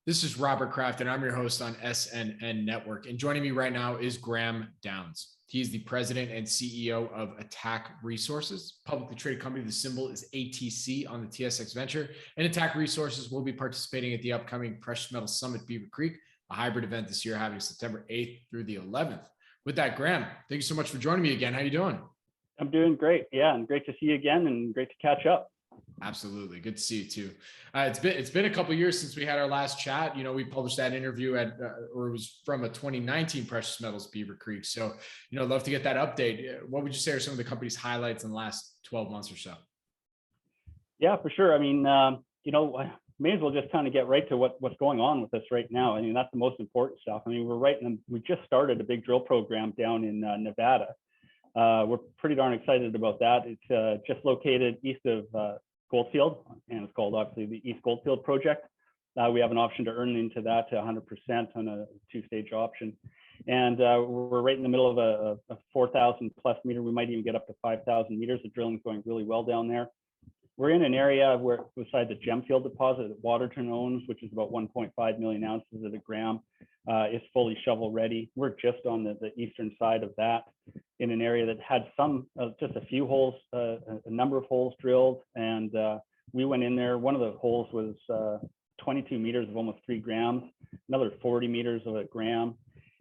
This is Robert Kraft, and I'm your host on SNN.Network. And joining me right now is Graham Downs. He's the president and CEO of ATAC Resources, publicly traded company. The symbol is ATC on the TSX Venture. And ATAC Resources will be participating at the upcoming Precious Metals Summit Beaver Creek, a hybrid event this year happening September 8th through the 11th. With that, Graham, thank you so much for joining me again. How you doing? I'm doing great. Yeah, and great to see you again and great to catch up. Absolutely. Good to see you too. It's been a couple of years since we had our last chat. You know, we published that interview or it was from a 2019 Precious Metals Beaver Creek. So, I'd love to get that update. What would you say are some of the company's highlights in the last 12 months or so? Yeah, for sure. I mean, may as well just kind of get right to what's going on with us right now. I mean, that's the most important stuff. I mean, we just started a big drill program down in Nevada. We're pretty darn excited about that. It's just located east of Goldfield, and it's called obviously the East Goldfield project. We have an option to earn into that to 100% on a two-stage option. And we're right in the middle of a 4,000 plus meter. We might even get up to 5,000 meters. The drilling's going really well down there. We're in an area where beside the Gemfield deposit that Waterton owns, which is about 1.5 million ounces at a gram, is fully shovel ready. We're just on the eastern side of that in an area that had just a few holes, a number of holes drilled. And we went in there. One of the holes was 22 meters of almost 3 grams, another 40 meters of a gram.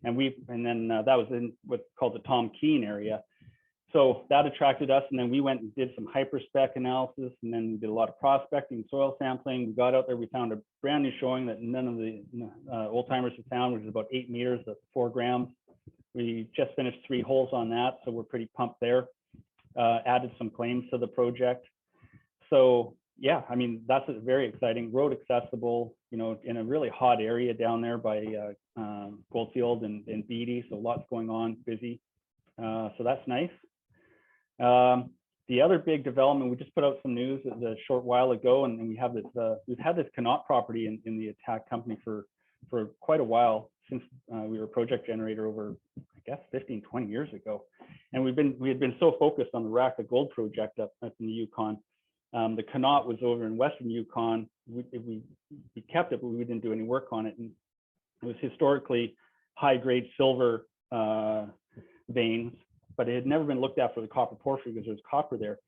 And then that was in what's called the Tom Keene area. So that attracted us, and then we went and did some hyperspec analysis, and then we did a lot of prospecting, soil sampling. We got out there, we found a brand new showing that none of the old timers have found, which is about 8 meters at 4 grams. We just finished 3 holes on that, so we're pretty pumped there. Added some claims to the project. So yeah, I mean, that's very exciting. Road accessible, in a really hot area down there by Goldfield and Beatty, so lots going on, busy. So that's nice. The other big development, we just put out some news a short while ago, and we have this. We've had this Connaught property in the ATAC company for quite a while, since we were a project generator over, I guess, 15, 20 years ago. And we had been so focused on the Rackla Gold project up in the Yukon. The Connaught was over in Western Yukon. We kept it, but we didn't do any work on it. And it was historically high-grade silver veins, but it had never been looked at for the copper porphyry because there's copper there.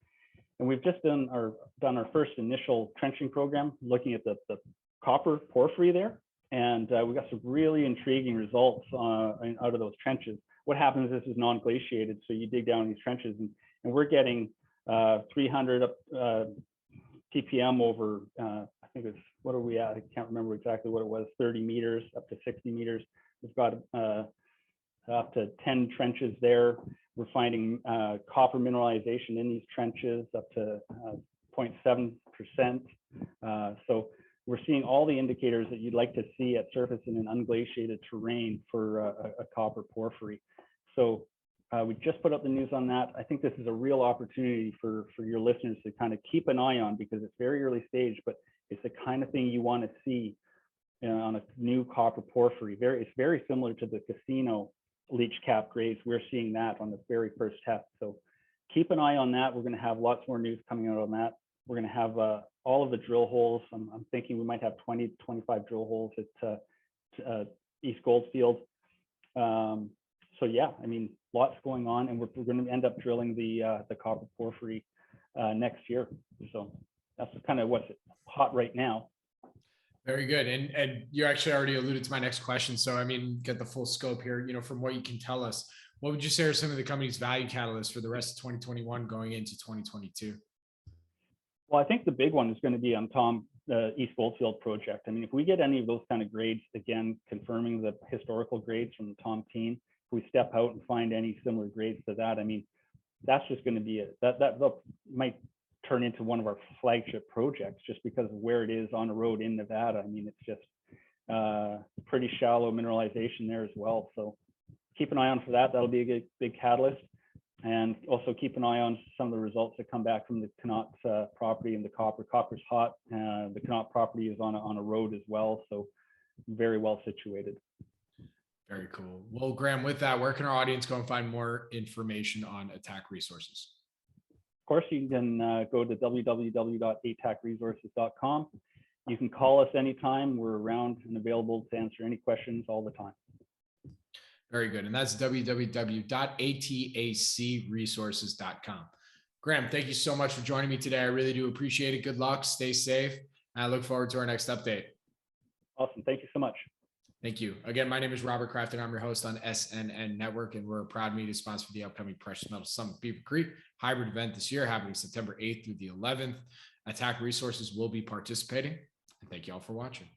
And we've just done our first initial trenching program looking at the copper porphyry there. And we got some really intriguing results out of those trenches. What happens is this is non-glaciated, so you dig down in these trenches, and we're getting 300 ppm over, I think it's, what are we at? I can't remember exactly what it was, 30 meters up to 60 meters. We've got up to 10 trenches there. We're finding copper mineralization in these trenches up to 0.7%. So we're seeing all the indicators that you'd like to see at surface in an unglaciated terrain for a copper porphyry. So we just put up the news on that. I think this is a real opportunity for your listeners to kind of keep an eye on, because it's very early stage, but it's the kind of thing you want to see on a new copper porphyry. It's very similar to the Casino leach cap grades. We're seeing that on the very first test. So keep an eye on that. We're going to have lots more news coming out on that. We're going to have all of the drill holes. I'm thinking we might have 20, 25 drill holes at East Goldfield. So yeah, I mean, lots going on, and we're going to end up drilling the copper porphyry next year. So that's kind of what's hot right now. Very good. And you actually already alluded to my next question. So, I mean, get the full scope here, from what you can tell us, what would you say are some of the company's value catalysts for the rest of 2021 going into 2022? Well, I think the big one is going to be on East Goldfield project. I mean, if we get any of those kind of grades, again, confirming the historical grades from the Tom Keene, if we step out and find any similar grades to that, I mean, that's just going to be that might turn into one of our flagship projects just because of where it is on the road in Nevada. I mean, it's just pretty shallow mineralization there as well. So keep an eye on for that. That'll be a big catalyst. And also keep an eye on some of the results that come back from the Connaught property and the copper. Copper's hot. The Connaught property is on a road as well, so very well situated. Very cool. Well, Graham, with that, where can our audience go and find more information on ATAC Resources? Of course, you can go to www.atacresources.com. You can call us anytime. We're around and available to answer any questions all the time. Very good. And that's www.atacresources.com. Graham, thank you so much for joining me today. I really do appreciate it. Good luck. Stay safe. And I look forward to our next update. Awesome. Thank you so much. Thank you. Again, my name is Robert Kraft, and I'm your host on SNN.Network, and we're a proud media sponsor for the upcoming Precious Metals Summit Beaver Creek hybrid event this year, happening September 8th through the 11th. ATAC Resources will be participating. And thank you all for watching.